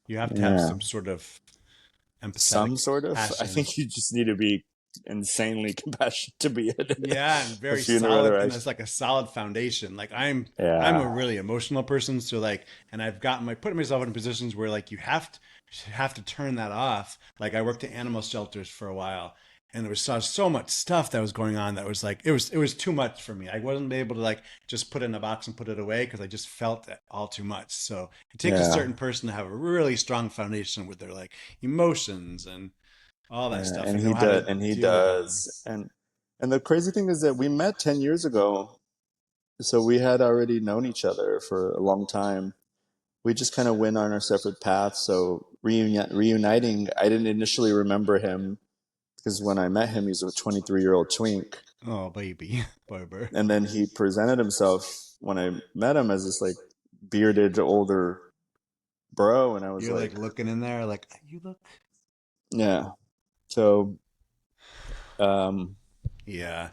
you have to have Yeah, some sort of empathetic some sort of. I passion. think you just need to be insanely compassionate to be Yeah, and a very funeral solid, and director. it's like a solid foundation. Like I'm a Yeah, really emotional person, so like, and I've gotten my putting myself in positions where like you have to turn that off. Like I worked at animal shelters for a while, and there was so much stuff that was going on that was like it was too much for me. I wasn't able to like just put it in a box and put it away because I just felt it all too much. So it takes a yeah, certain person to have a really strong foundation with their like emotions and all that yeah. stuff And and he know how to does, and he deal with them. does. And the crazy thing is that we met 10 years ago, so we had already known each other for a long time. We just kind of went on our separate paths. So reuniting, I didn't initially remember him because when I met him, he was a 23-year-old twink, Oh, baby, Barber. and then he presented himself when I met him as this like bearded older bro, and I was You're like like, looking in there, like you look. yeah. So, um, Yeah,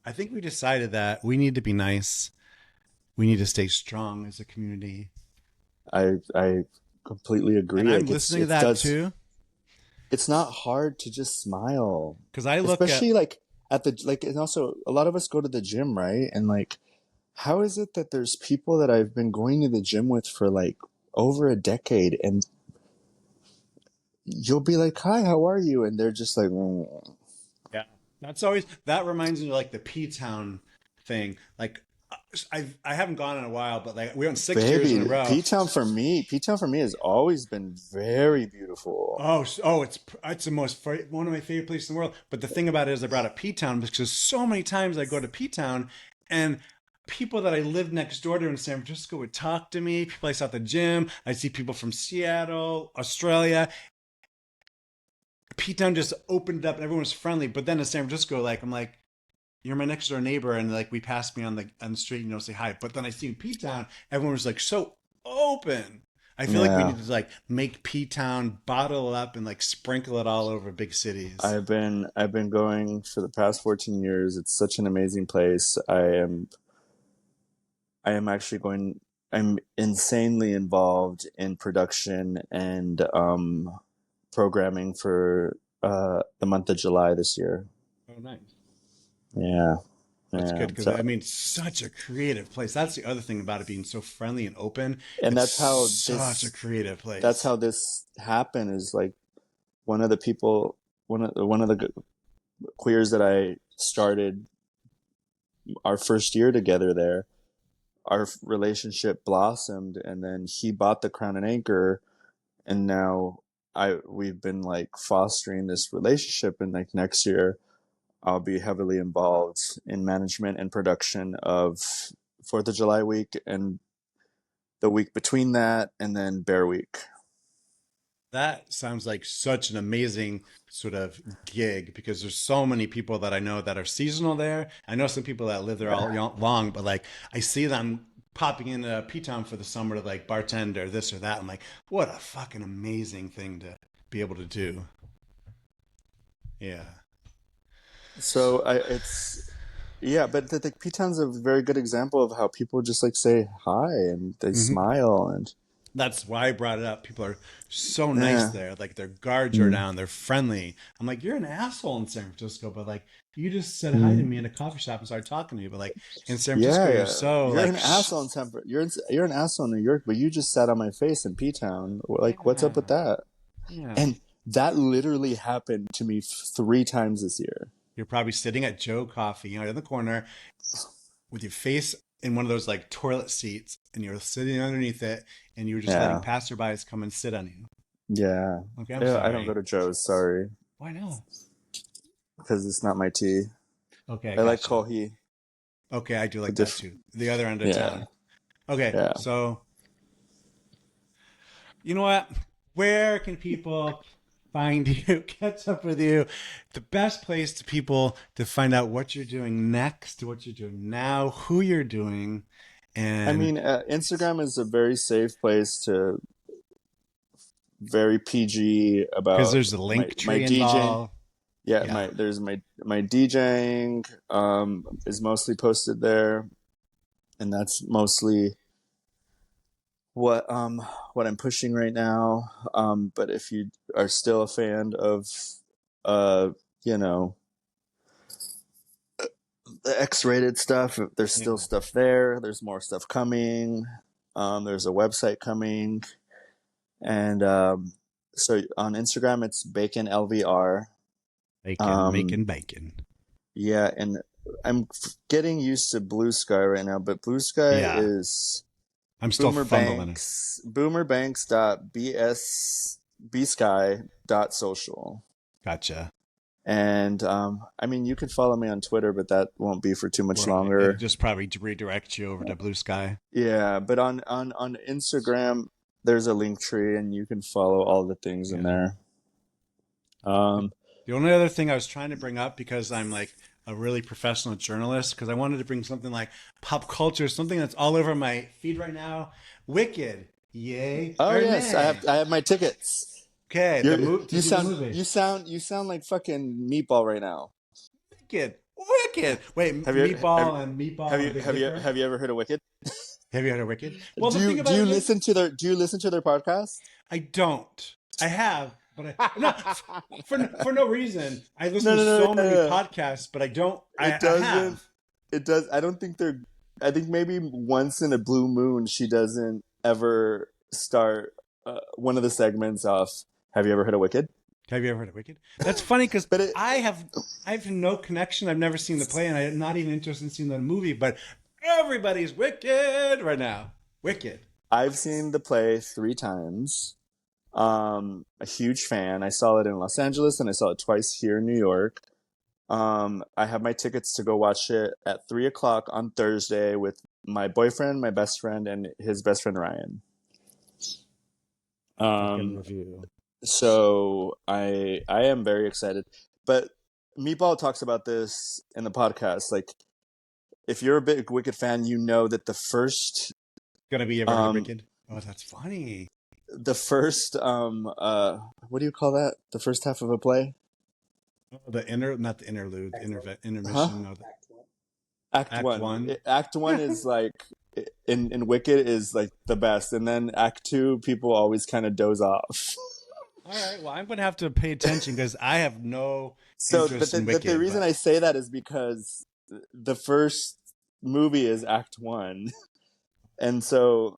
I think we decided that we need to be nice. We need to stay strong as a community, I completely and agree. I'm Like, listening to that too. it's not hard to just smile, Because I look at especially like at the like, and also a lot of us go to the gym, right? And like, how is it that there's people that I've been going to the gym with for like over a decade, and you'll be like, "Hi, how are you?" And they're just like, "Mm." yeah, that's always that reminds me of like the P Town thing. Like I haven't gone in a while, but like we went 6 years in a Baby, row. P Town for me has always been very beautiful. Oh, it's the most one of my favorite places in the world. But the thing about it is, I brought up P Town because so many times I go to P Town and people that I lived next door to in San Francisco would talk to me. People I saw at the gym. I see people from Seattle, Australia. P Town just opened up and everyone was friendly. But then in San Francisco, like I'm like, you're my next door neighbor, and like we passed me on the street, say hi. But then I see in P Town, everyone was like so open. I feel like we Yeah, need to like make P Town, bottle it up, and like sprinkle it all over big cities. I've been going for the past 14 years. It's such an amazing place. I am actually going. I'm insanely involved in production and programming for the month of July this year. Oh, nice. Yeah, That's yeah. good because I So, mean, such a creative place. That's the other thing about it being so friendly and open. and It's such a creative that's place. how this happened. Is like one of the people, one of the queers that I started our first year together there. our relationship blossomed, and then he bought the Crown and Anchor, and now we've been like fostering this relationship, and like next year I'll be heavily involved in management and production of 4th of July week and the week between that, and then Bear Week. That sounds like such an amazing sort of gig because there's so many people that I know that are seasonal there. I know some people that live there all long, but like I see them popping into P-Town for the summer to like bartend or this or that. I'm like, what a fucking amazing thing to be able to do. Yeah. So it's yeah, but the P-Town's a very good example of how people just like say hi and they Hmm. smile and That's why I brought it up. People are so nice yeah. there. Like their guards are Mm. down. They're friendly. I'm like, you're an asshole in San Francisco, but like you just said hi to Mm. me in a coffee shop and started talking to me. But like in San Francisco, Yeah, you're yeah. so You're like, an asshole in you're an asshole in New York, but you just sat on my face in P-Town. Like, what's up with yeah, that? yeah. And that literally happened to me 3 times this year. You're probably sitting at Joe Coffee, in the corner with your face in one of those like toilet seats, and you're sitting underneath it, and you were just letting Yeah, passerbys come and sit on you. yeah. Okay, I'm Yeah, I don't go sorry. to Joe's. Sorry, Why not? because it's not my tea. Okay, I I like gotcha. Kohi. Okay, I do A like that diff. too. The other end of Yeah, town. Okay, yeah. so you know what? Where can people find you, catch up with you? The best place to people to find out what you're doing next, what you're doing now, who you're doing, I and mean, Instagram is a very safe place to very PG because about there's a my link my tree DJing. involved. Yeah, Yeah. there's my DJing is mostly posted there, and that's mostly what um what I'm pushing right now. But if you are still a fan of uh you know the X-rated stuff, there's still Yeah. stuff there. There's more stuff coming. There's a website coming, and so on Instagram it's Bacon LVR. Bacon, Um, making bacon. yeah, and I'm getting used to Blue Sky right now, but Blue Sky Yeah. is I'm still Boomer fumbling it. Banks, boomerbanks.bsbsky.social. Gotcha. And I mean, you can follow me on Twitter, but that won't be for too much Right. It'll longer. just probably redirect you over to Blue Sky. Yeah, but on Instagram, there's a link tree, and you can follow all the things in Yeah. there. Um, The only other thing I was trying to bring up because I'm like a really professional journalist, because I wanted to bring something like pop culture, something that's all over my feed right now. Wicked. Yay oh or yes, nay? I have my tickets. Okay, the move to see the movie. You sound like fucking Meatball right now. Wicked. Wicked. Wait, Have you Meatball and Big Dipper? have you ever heard of Wicked? Have you heard of Wicked? Well, the thing Do about you it is, listen to their podcast? I don't. I have, but I no for no reason. I listen No, to no, no, so yeah, many yeah. podcasts, but I don't. It I doesn't. have. It does. I don't think they're. I think maybe once in a blue moon she doesn't ever start one of the segments off. Have you ever heard of Wicked? Have you ever heard of Wicked? That's funny because But it. I have no connection. I've never seen the play, and I'm not even interested in seeing the movie. But everybody's Wicked right now. Wicked. I've seen the play 3 times. A huge fan. I saw it in Los Angeles and I saw it twice here in New York. I have my tickets to go watch it at 3 o'clock on Thursday with my boyfriend, my best friend, and his best friend Ryan. Wicked Um, review. so I am very excited. But Meatball talks about this in the podcast. Like, if you're a big Wicked fan, you know that Gonna be ever heard of um Wicked? Oh, that's funny. the first what do you call that? The first half of a play? Oh, not the interlude, Huh? intermission. No, the Act Act one. One. Act one is like in Wicked is like the best, and then Act two people always kind of doze off. All right. Well, I'm gonna have to pay attention because I have no So, but interest in the Wicked. reason But I say that is because the first movie is Act one, and so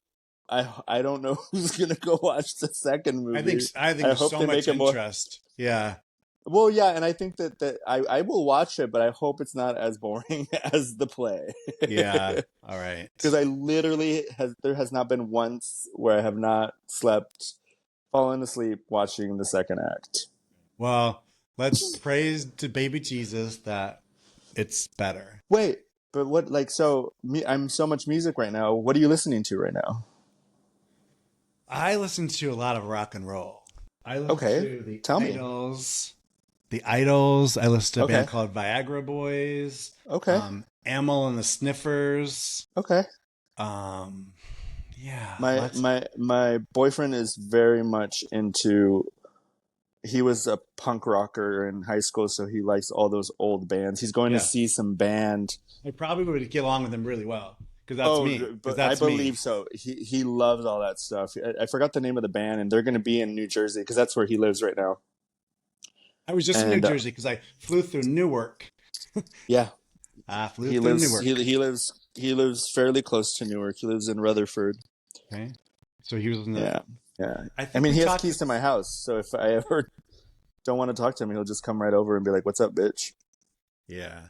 I don't know who's gonna go watch the second movie. I think I there's hope so they make much it more. interest. Yeah. Well, yeah, and I think that I will watch it, but I hope it's not as boring as the play. Yeah. All Because right. I literally there has not been once where I have not slept, fallen asleep watching the second act. Well, let's praise to baby Jesus that it's better. Wait, but what like so me? I'm so much music right now. What are you listening to right now? I listen to a lot of rock and roll. I listen Okay, to the tell me. Idols. The Idols. I listen to a band Okay, called Viagra Boys. okay, Amyl and the Sniffers. okay. Um, yeah, My lots. my my boyfriend is very much into. He was a punk rocker in high school, so he likes all those old bands. He's going to Yeah, see some band. I probably would get along with them really well because that's Oh, me. Because but I that's believe me. so. He loves all that stuff. I forgot the name of the band, and they're going to be in New Jersey because that's where he lives right now. I was just in New And Jersey because I flew through Newark. yeah, I flew he through lives Newark. he lives fairly close to Newark. He lives in Rutherford. Okay, so he was in the. Yeah, yeah. I I think mean, we he has talked. keys to my house, so if I ever don't want to talk to him, he'll just come right over and be like, "What's up, bitch?" Yeah.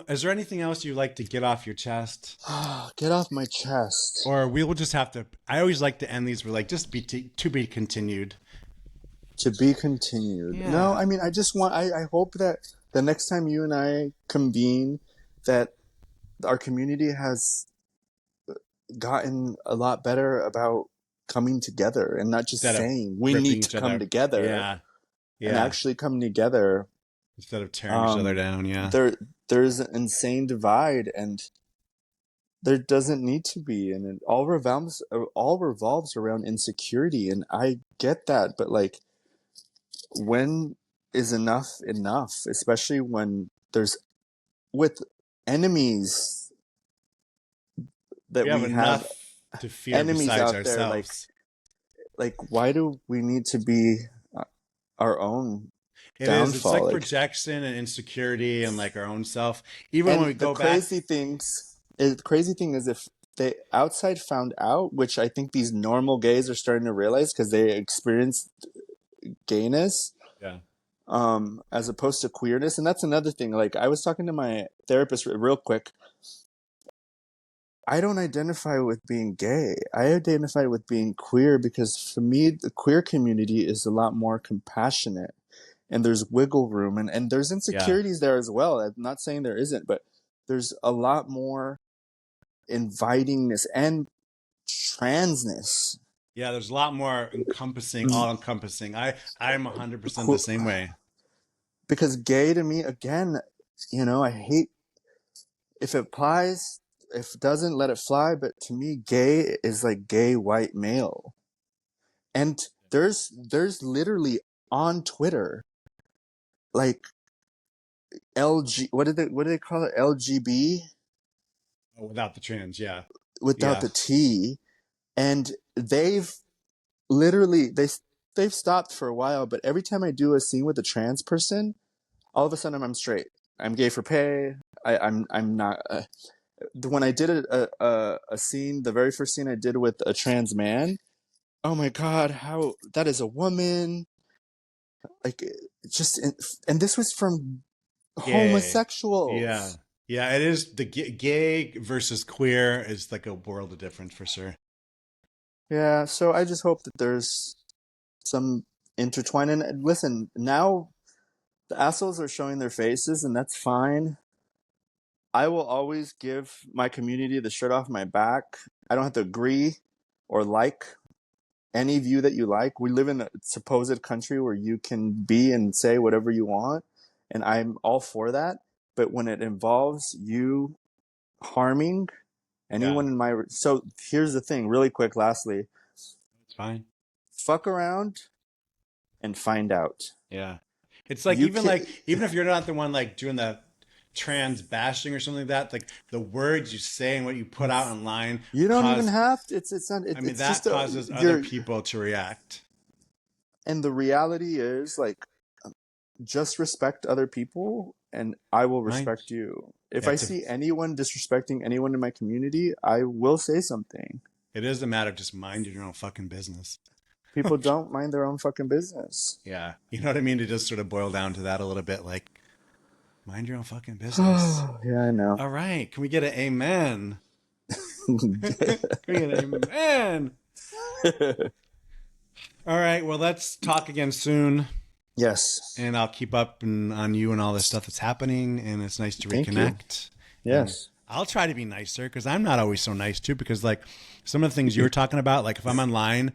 Is there anything else you'd like to get off your chest? Get off my chest. Or we will just have to. I always like to end these with like just to be continued. To be continued. No, Yeah. I mean, I just want. I hope that the next time you and I convene, that our community has gotten a lot better about coming together and not just Instead of saying we ripping need to each come other. together Yeah. and Yeah. actually come together. Instead of tearing each other Um, down. Yeah. there's an insane divide, and there doesn't need to be, and it all revolves around insecurity, and I get that, but like, when is enough enough? Especially when there's with enemies that We have we have enough to fear enemies besides out there, ourselves. like why do we need to be our own It is. It's downfall? like Like, projection and insecurity and like our own self. Even when and we go back. the crazy thing is if the outside found out, which I think these normal gays are starting to realize because they experience gayness, Yeah. as opposed to queerness. And that's another thing. Like, I was talking to my therapist real quick. I don't identify with being gay. I identify with being queer because for me, the queer community is a lot more compassionate, and there's wiggle room, and there's Yeah. insecurities there as well. I'm not saying there isn't, but there's a lot more invitingness and transness. Yeah. There's a lot more encompassing, all encompassing. I'm 100% the same way. Because gay to me, again, I hate if it applies, if it doesn't, let it fly. But to me, gay is like gay white male. And there's literally on Twitter, like LG, what do they call it? LGB Oh, without the trans. Yeah. without Yeah. the T. And literally they've stopped for a while, but every time I do a scene with a trans person, all of a sudden I'm straight. I'm gay for pay. I'm not. When I did a scene, the very first scene I did with a trans man, oh my god, how that is a woman. Like, just, and this was from Gay. Yeah. homosexuals. Yeah. It is the gay versus queer is like a world of difference for sure. Yeah, so I just hope that there's some intertwine. And listen, now the assholes are showing their faces, and that's fine. I will always give my community the shirt off my back. I don't have to agree or like any view that you like. We live in a supposed country where you can be and say whatever you want, and I'm all for that. But when it involves you harming Yeah. anyone in my, so here's the thing, really quick, lastly, It's fine. fuck around and find out. Yeah. It's You can like even if you're not the one like doing the trans bashing or something like that, like the words you say and what you put out online you don't even cause have to, it's not I mean it's that just causes other you're, people to react. and the reality is, like, just respect other people and I will Right? respect you. If Yeah, I see anyone disrespecting anyone in my community, I will say something. it is a matter of just minding your own fucking business. People don't mind their own fucking business. Yeah. You know what I mean? To just sort of boil down to that a little bit, like, mind your own fucking business. Yeah, I know. All right. Can we get an amen? Can we get an amen? All right. Well, let's talk again soon. Yes. And I'll keep up on you and all this stuff that's happening. And it's nice to Thank you. reconnect. And Yes. I'll try to be nicer because I'm not always so nice too. Because like some of the things you were talking about, like if I'm online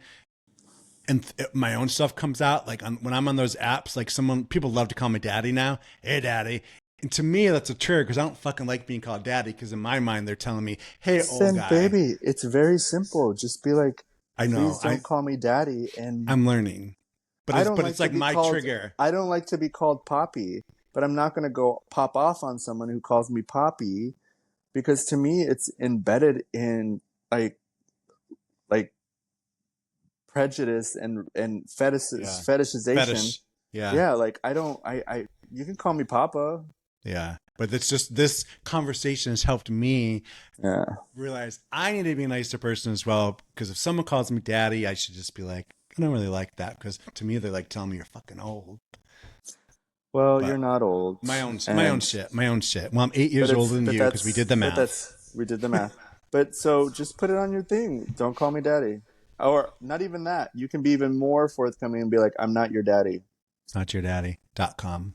and my own stuff comes out, like when I'm on those apps, like people love to call me daddy now. Hey, daddy. And to me, that's a trigger because I don't fucking like being called daddy because in my mind, they're telling me, hey, old Then, guy. baby, it's very simple. Just be like, I know. please don't call me daddy. And I'm learning. But I don't like it's to like be my called, trigger. I don't like to be called Poppy, but I'm not going to go pop off on someone who calls me Poppy because to me, it's embedded in like prejudice and Yeah. fetishization. Fetish. Yeah. Yeah, like I you can call me Papa. Yeah. But it's just this conversation has helped me Yeah. realize I need to be a nicer person as well. Because if someone calls me daddy, I should just be like, I don't really like that. Because to me, they're like telling me you're fucking old. Well, But you're not old. my own shit. My own shit. Well, I'm 8 years older than you because we did the math. We did the math. But so just put it on your thing. Don't call me daddy. Or not even that. You can be even more forthcoming and be like, I'm not your daddy. It's not your daddy.com.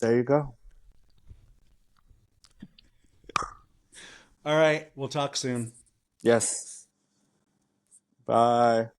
There you go. All right. We'll talk soon. Yes. Bye.